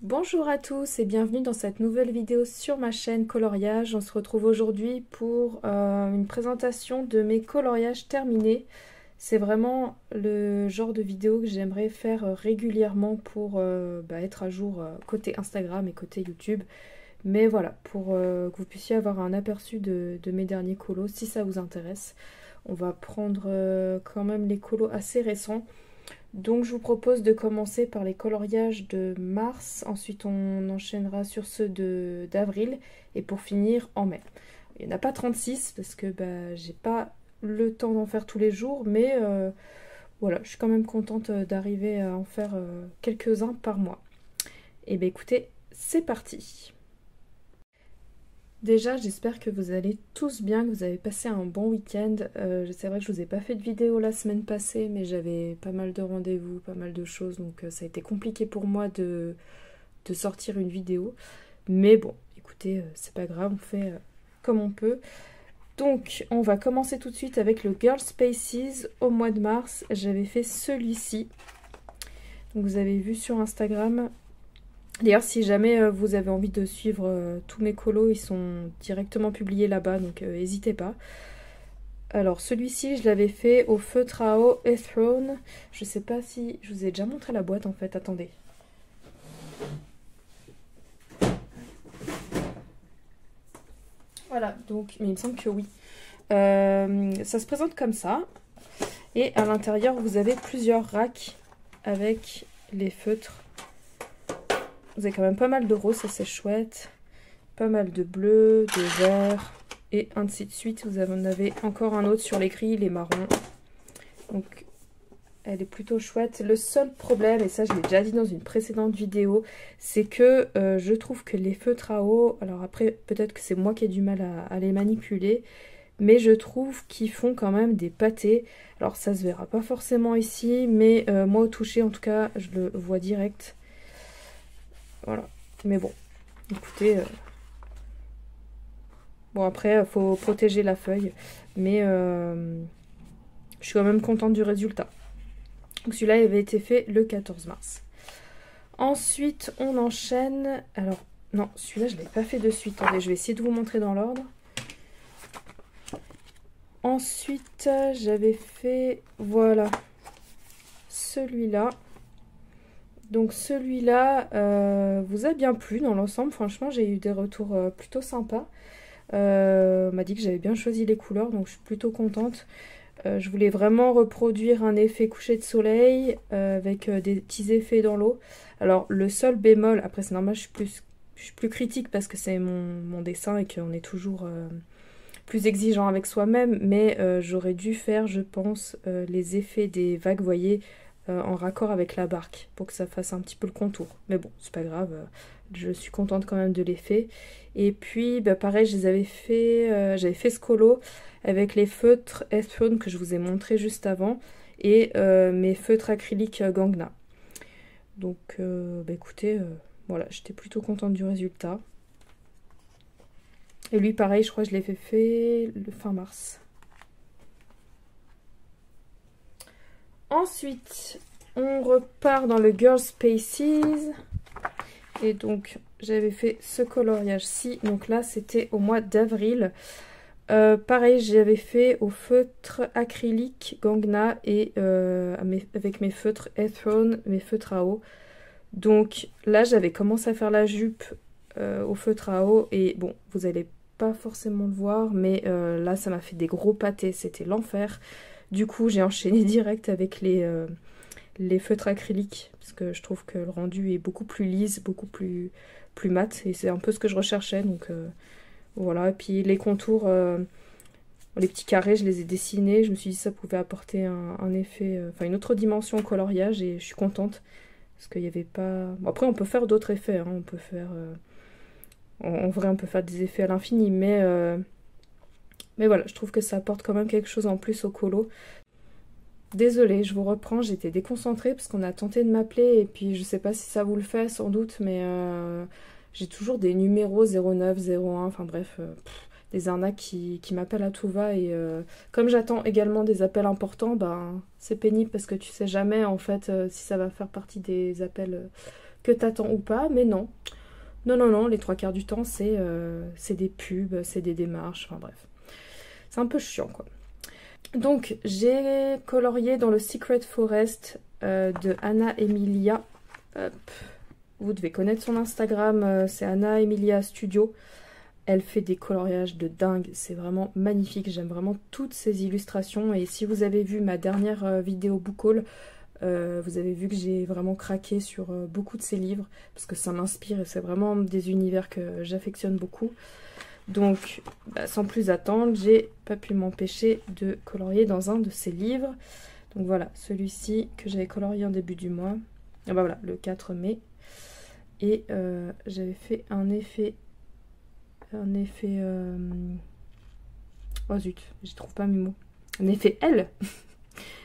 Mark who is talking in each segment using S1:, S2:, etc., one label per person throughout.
S1: Bonjour à tous et bienvenue dans cette nouvelle vidéo sur ma chaîne Coloriage. On se retrouve aujourd'hui pour une présentation de mes coloriages terminés. C'est vraiment le genre de vidéo que j'aimerais faire régulièrement pour être à jour côté Instagram et côté YouTube. Mais voilà, pour que vous puissiez avoir un aperçu de mes derniers colos si ça vous intéresse. On va prendre quand même les colos assez récents. Donc je vous propose de commencer par les coloriages de mars, ensuite on enchaînera sur ceux d'avril et pour finir en mai. Il n'y en a pas 36 parce que j'ai pas le temps d'en faire tous les jours, mais voilà, je suis quand même contente d'arriver à en faire quelques-uns par mois. Et bien écoutez, c'est parti! Déjà, j'espère que vous allez tous bien, que vous avez passé un bon week-end. C'est vrai que je vous ai pas fait de vidéo la semaine passée, mais j'avais pas mal de rendez-vous, pas mal de choses, donc ça a été compliqué pour moi de sortir une vidéo. Mais bon, écoutez, c'est pas grave, on fait comme on peut. Donc, on va commencer tout de suite avec le Girl Spaces au mois de mars. J'avais fait celui-ci. Donc, vous avez vu sur Instagram. D'ailleurs, si jamais vous avez envie de suivre tous mes colos, ils sont directement publiés là-bas, donc n'hésitez pas. Alors, celui-ci, je l'avais fait au feutre à eau Ethrone. Je sais pas si... Je vous ai déjà montré la boîte, en fait. Attendez. Voilà, donc... Mais il me semble que oui. Ça se présente comme ça. Et à l'intérieur, vous avez plusieurs racks avec les feutres. Vous avez quand même pas mal de rose, ça c'est chouette. Pas mal de bleu, de vert. Et ainsi de suite. Vous en avez encore un autre sur les gris, les marrons. Donc, elle est plutôt chouette. Le seul problème, et ça je l'ai déjà dit dans une précédente vidéo, c'est que je trouve que les feutres à eau, alors après peut-être que c'est moi qui ai du mal à les manipuler, mais je trouve qu'ils font quand même des pâtés. Alors ça se verra pas forcément ici, mais moi au toucher en tout cas, je le vois direct. Voilà, mais bon, écoutez, bon après, il faut protéger la feuille, mais je suis quand même contente du résultat. Donc celui-là, il avait été fait le 14 mars. Ensuite, on enchaîne, alors, non, celui-là, je ne l'ai pas fait de suite, attendez, je vais essayer de vous montrer dans l'ordre. Ensuite, j'avais fait, voilà, celui-là. Donc celui-là vous a bien plu dans l'ensemble. Franchement, j'ai eu des retours plutôt sympas. On m'a dit que j'avais bien choisi les couleurs, donc je suis plutôt contente. Je voulais vraiment reproduire un effet coucher de soleil avec des petits effets dans l'eau. Alors le seul bémol, après c'est normal, je suis plus critique parce que c'est mon dessin et qu'on est toujours plus exigeant avec soi-même. Mais j'aurais dû faire, je pense, les effets des vagues, vous voyez, en raccord avec la barque pour que ça fasse un petit peu le contour. Mais bon, c'est pas grave, je suis contente quand même de l'effet. Et puis pareil, j'avais fait ce colo avec les feutres Ethrone que je vous ai montré juste avant et mes feutres acryliques Gangna. Donc écoutez, voilà, j'étais plutôt contente du résultat. Et lui pareil, je crois que je l'ai fait le fin mars. Ensuite, on repart dans le Girl Spaces. Et donc, j'avais fait ce coloriage-ci. Donc là, c'était au mois d'avril. Pareil, j'avais fait au feutre acrylique Gangna et avec mes feutres Ethrone, mes feutres à eau. Donc là, j'avais commencé à faire la jupe au feutre à eau. Et bon, vous n'allez pas forcément le voir, mais là, ça m'a fait des gros pâtés. C'était l'enfer. Du coup, j'ai enchaîné direct avec les feutres acryliques, parce que je trouve que le rendu est beaucoup plus lisse, beaucoup plus mat, et c'est un peu ce que je recherchais, donc voilà. Et puis les contours, les petits carrés, je les ai dessinés, je me suis dit que ça pouvait apporter un effet, enfin une autre dimension au coloriage, et je suis contente, parce qu'il n'y avait pas... Bon, après, on peut faire d'autres effets, hein, on peut faire... en vrai, on peut faire des effets à l'infini, mais voilà, je trouve que ça apporte quand même quelque chose en plus au colo. Désolée, je vous reprends, j'étais déconcentrée parce qu'on a tenté de m'appeler et puis je sais pas si ça vous le fait sans doute, mais j'ai toujours des numéros 09, 01, enfin bref, des arnaques qui m'appellent à tout va et comme j'attends également des appels importants, ben c'est pénible parce que tu sais jamais en fait si ça va faire partie des appels que t'attends ou pas, mais non. Non, non, non, les 3/4 du temps, c'est des pubs, c'est des démarches, enfin bref. C'est un peu chiant, quoi. Donc, j'ai colorié dans le Secret Forest de Anna Emilia. Hop. Vous devez connaître son Instagram, c'est Anna Emilia Studio. Elle fait des coloriages de dingue, c'est vraiment magnifique. J'aime vraiment toutes ses illustrations. Et si vous avez vu ma dernière vidéo book haul, vous avez vu que j'ai vraiment craqué sur beaucoup de ses livres. Parce que ça m'inspire et c'est vraiment des univers que j'affectionne beaucoup. Donc, sans plus attendre, j'ai pas pu m'empêcher de colorier dans un de ses livres. Donc voilà, celui-ci que j'avais colorié en début du mois. Ah bah voilà, le 4 mai. Et j'avais fait un effet... Oh zut, je trouve pas mes mots. Un effet L.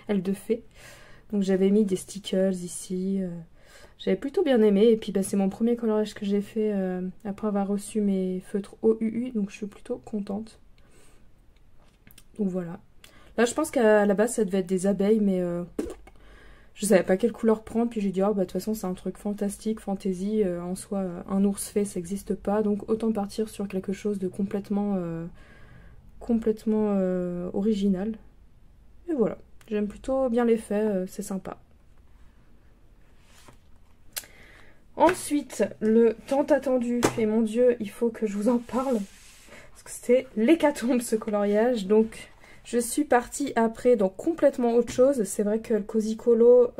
S1: L de fée. Donc j'avais mis des stickers ici. J'avais plutôt bien aimé. Et puis c'est mon premier coloriage que j'ai fait après avoir reçu mes feutres OUU. Donc je suis plutôt contente. Donc voilà. Là je pense qu'à la base ça devait être des abeilles. Mais je savais pas quelle couleur prendre. Puis j'ai dit, oh de toute façon c'est un truc fantastique, fantasy. En soi, un ours fée ça n'existe pas. Donc autant partir sur quelque chose de complètement original. Et voilà. J'aime plutôt bien l'effet. C'est sympa. Ensuite, le tant attendu, et mon Dieu, il faut que je vous en parle, parce que c'était l'hécatombe ce coloriage, donc je suis partie après dans complètement autre chose. C'est vrai que le Cozy Colo,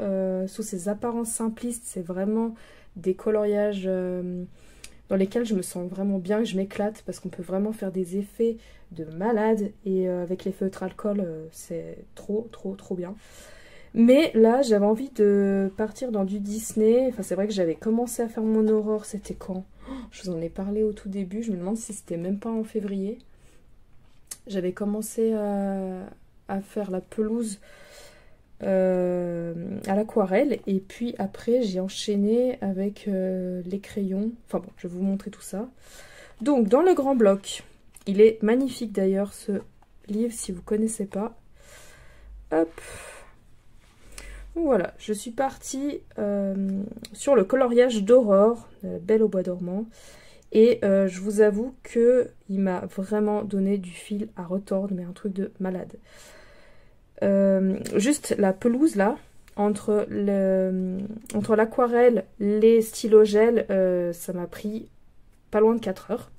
S1: sous ses apparences simplistes, c'est vraiment des coloriages dans lesquels je me sens vraiment bien, je m'éclate, parce qu'on peut vraiment faire des effets de malade, et avec les feutres alcool, c'est trop bien. Mais là, j'avais envie de partir dans du Disney. Enfin, c'est vrai que j'avais commencé à faire mon Aurore. C'était quand? Je vous en ai parlé au tout début. Je me demande si c'était même pas en février. J'avais commencé à faire la pelouse à l'aquarelle. Et puis après, j'ai enchaîné avec les crayons. Enfin bon, je vais vous montrer tout ça. Donc, dans le grand bloc, il est magnifique d'ailleurs ce livre si vous ne connaissez pas. Hop! Voilà, je suis partie sur le coloriage d'Aurore, Belle au bois dormant. Et je vous avoue qu'il m'a vraiment donné du fil à retordre, mais un truc de malade. Juste la pelouse là, entre l'aquarelle, les stylos gel, ça m'a pris pas loin de 4 heures.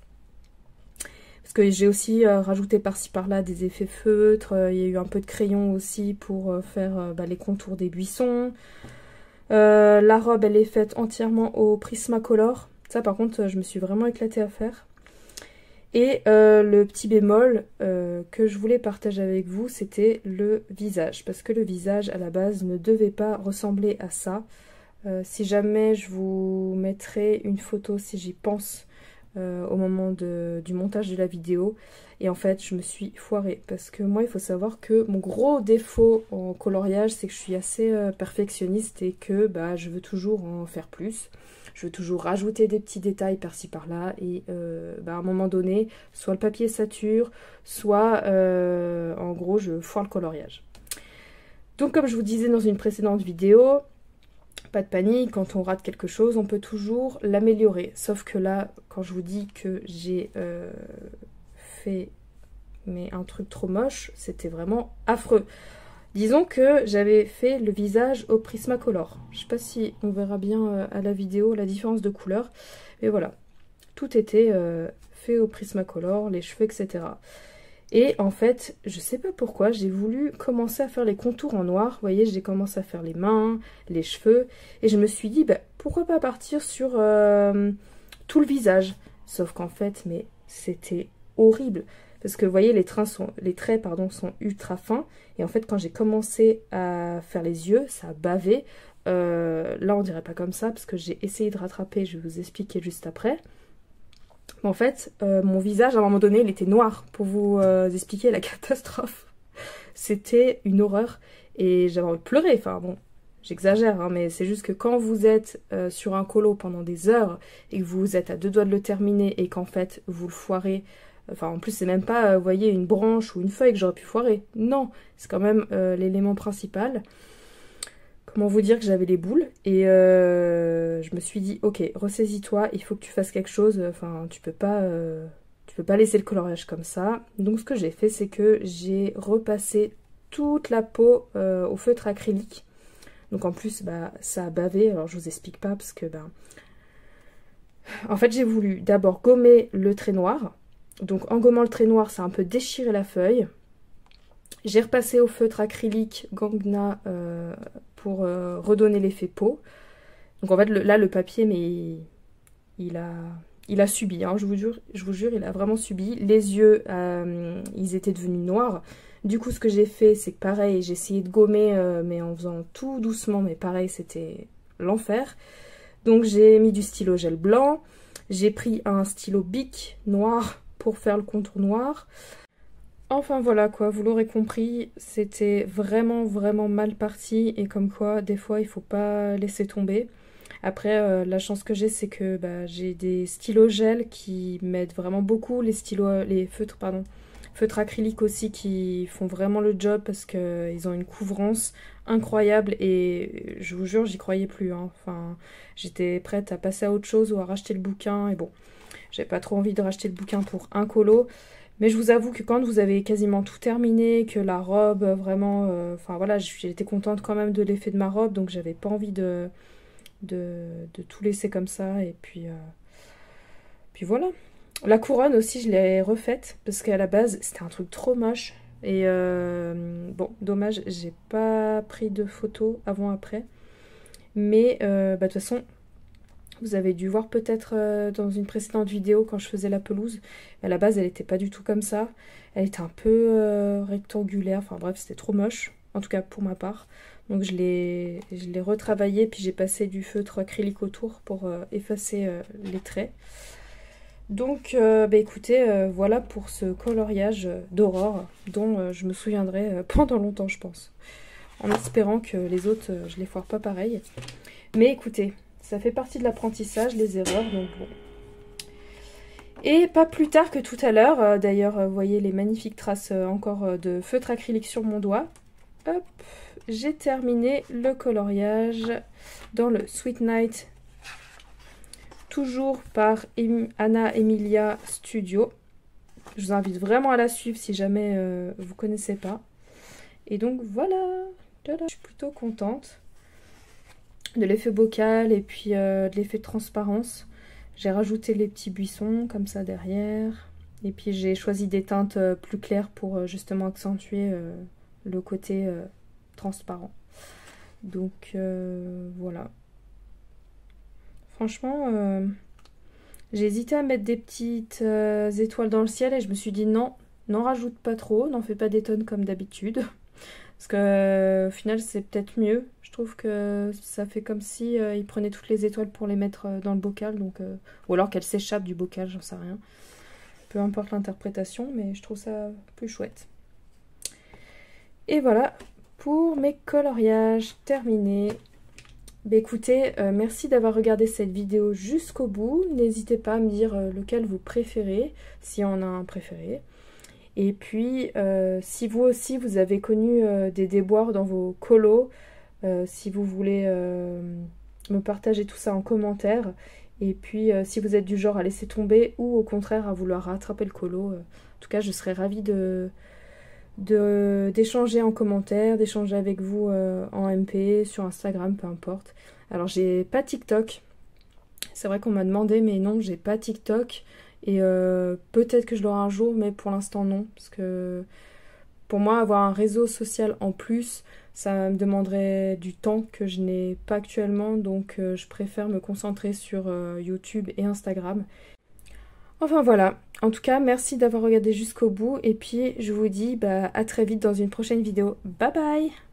S1: Parce que j'ai aussi rajouté par-ci par-là des effets feutres. Il y a eu un peu de crayon aussi pour faire les contours des buissons. La robe, elle est faite entièrement au Prismacolor. Ça, par contre, je me suis vraiment éclatée à faire. Et le petit bémol que je voulais partager avec vous, c'était le visage. Parce que le visage, à la base, ne devait pas ressembler à ça. Si jamais je vous mettrai une photo, si j'y pense, au moment du montage de la vidéo. Et en fait, je me suis foirée. Parce que moi, il faut savoir que mon gros défaut en coloriage, c'est que je suis assez perfectionniste et que je veux toujours en faire plus. Je veux toujours rajouter des petits détails par-ci par-là. Et à un moment donné, soit le papier sature, soit en gros, je foire le coloriage. Donc comme je vous disais dans une précédente vidéo, pas de panique, quand on rate quelque chose, on peut toujours l'améliorer. Sauf que là, quand je vous dis que j'ai fait un truc trop moche, c'était vraiment affreux. Disons que j'avais fait le visage au Prismacolor. Je sais pas si on verra bien à la vidéo la différence de couleur. Mais voilà, tout était fait au Prismacolor, les cheveux, etc. Et en fait, je sais pas pourquoi, j'ai voulu commencer à faire les contours en noir. Vous voyez, j'ai commencé à faire les mains, les cheveux. Et je me suis dit, pourquoi pas partir sur tout le visage. Sauf qu'en fait, mais c'était horrible. Parce que vous voyez, les traits sont ultra fins. Et en fait, quand j'ai commencé à faire les yeux, ça a bavé. Là, on dirait pas comme ça, parce que j'ai essayé de rattraper, je vais vous expliquer juste après. En fait, mon visage, à un moment donné, il était noir, pour vous expliquer la catastrophe. C'était une horreur, et j'avais envie de pleurer. Enfin bon, j'exagère, hein, mais c'est juste que quand vous êtes sur un colo pendant des heures, et que vous êtes à 2 doigts de le terminer, et qu'en fait, vous le foirez, enfin en plus, c'est même pas, vous voyez, une branche ou une feuille que j'aurais pu foirer. Non, c'est quand même l'élément principal. comment vous dire que j'avais les boules. Et je me suis dit, ok, ressaisis-toi, il faut que tu fasses quelque chose. Enfin, tu peux pas laisser le coloriage comme ça. Donc ce que j'ai fait, c'est que j'ai repassé toute la peau au feutre acrylique. Donc en plus, bah, ça a bavé. Alors je vous explique pas parce que, en fait, j'ai voulu d'abord gommer le trait noir. Donc en gommant le trait noir, ça a un peu déchiré la feuille. J'ai repassé au feutre acrylique Gangna pour redonner l'effet peau. Donc en fait, là, le papier, mais il a subi, hein, je vous jure, il a vraiment subi. Les yeux, ils étaient devenus noirs. Du coup, ce que j'ai fait, c'est que pareil, j'ai essayé de gommer, mais en faisant tout doucement, mais pareil, c'était l'enfer. Donc j'ai mis du stylo gel blanc, j'ai pris un stylo Bic noir pour faire le contour noir. Enfin voilà quoi, vous l'aurez compris, c'était vraiment mal parti et comme quoi des fois il faut pas laisser tomber. Après la chance que j'ai c'est que j'ai des stylos gel qui m'aident vraiment beaucoup, les feutres acryliques aussi qui font vraiment le job parce qu'ils ont une couvrance incroyable et je vous jure j'y croyais plus, hein. Enfin j'étais prête à passer à autre chose ou à racheter le bouquin et bon, j'avais pas trop envie de racheter le bouquin pour un colo. Mais je vous avoue que quand vous avez quasiment tout terminé, que la robe vraiment... Enfin voilà, j'étais contente quand même de l'effet de ma robe, donc j'avais pas envie de tout laisser comme ça. Et puis voilà. La couronne aussi, je l'ai refaite, parce qu'à la base, c'était un truc trop moche. Et bon, dommage, j'ai pas pris de photos avant-après. Mais de toute façon... Vous avez dû voir peut-être dans une précédente vidéo quand je faisais la pelouse. À la base, elle n'était pas du tout comme ça. Elle était un peu rectangulaire. Enfin bref, c'était trop moche. En tout cas pour ma part. Donc je l'ai retravaillé. Puis j'ai passé du feutre acrylique autour pour effacer les traits. Donc écoutez, voilà pour ce coloriage d'Aurore dont je me souviendrai pendant longtemps je pense. En espérant que les autres, je les foire pas pareil. Mais écoutez... Ça fait partie de l'apprentissage, les erreurs, donc bon. Et pas plus tard que tout à l'heure, d'ailleurs, vous voyez les magnifiques traces encore de feutre acrylique sur mon doigt. Hop, j'ai terminé le coloriage dans le Sweet Night, toujours par Anna Emilia Studio. Je vous invite vraiment à la suivre si jamais vous ne connaissez pas. Et donc voilà, je suis plutôt contente de l'effet bocal et puis de l'effet de transparence. J'ai rajouté les petits buissons comme ça derrière. Et puis j'ai choisi des teintes plus claires pour justement accentuer le côté transparent. Donc voilà. Franchement, j'ai hésité à mettre des petites étoiles dans le ciel et je me suis dit non, n'en rajoute pas trop, n'en fais pas des tonnes comme d'habitude. Parce que au final c'est peut-être mieux. Je trouve que ça fait comme si il prenait toutes les étoiles pour les mettre dans le bocal. Donc, ou alors qu'elles s'échappent du bocal, j'en sais rien. Peu importe l'interprétation, mais je trouve ça plus chouette. Et voilà pour mes coloriages terminés. Écoutez, merci d'avoir regardé cette vidéo jusqu'au bout. N'hésitez pas à me dire lequel vous préférez, si on a un préféré. Et puis, si vous aussi, vous avez connu des déboires dans vos colos, si vous voulez me partager tout ça en commentaire. Et puis, si vous êtes du genre à laisser tomber ou au contraire à vouloir rattraper le colo, en tout cas, je serais ravie d'échanger en commentaire, d'échanger avec vous en MP, sur Instagram, peu importe. Alors, j'ai pas TikTok. C'est vrai qu'on m'a demandé, mais non, j'ai pas TikTok. Et peut-être que je l'aurai un jour, mais pour l'instant non. Parce que pour moi, avoir un réseau social en plus, ça me demanderait du temps que je n'ai pas actuellement. Donc je préfère me concentrer sur YouTube et Instagram. Enfin voilà. En tout cas, merci d'avoir regardé jusqu'au bout. Et puis je vous dis à très vite dans une prochaine vidéo. Bye bye!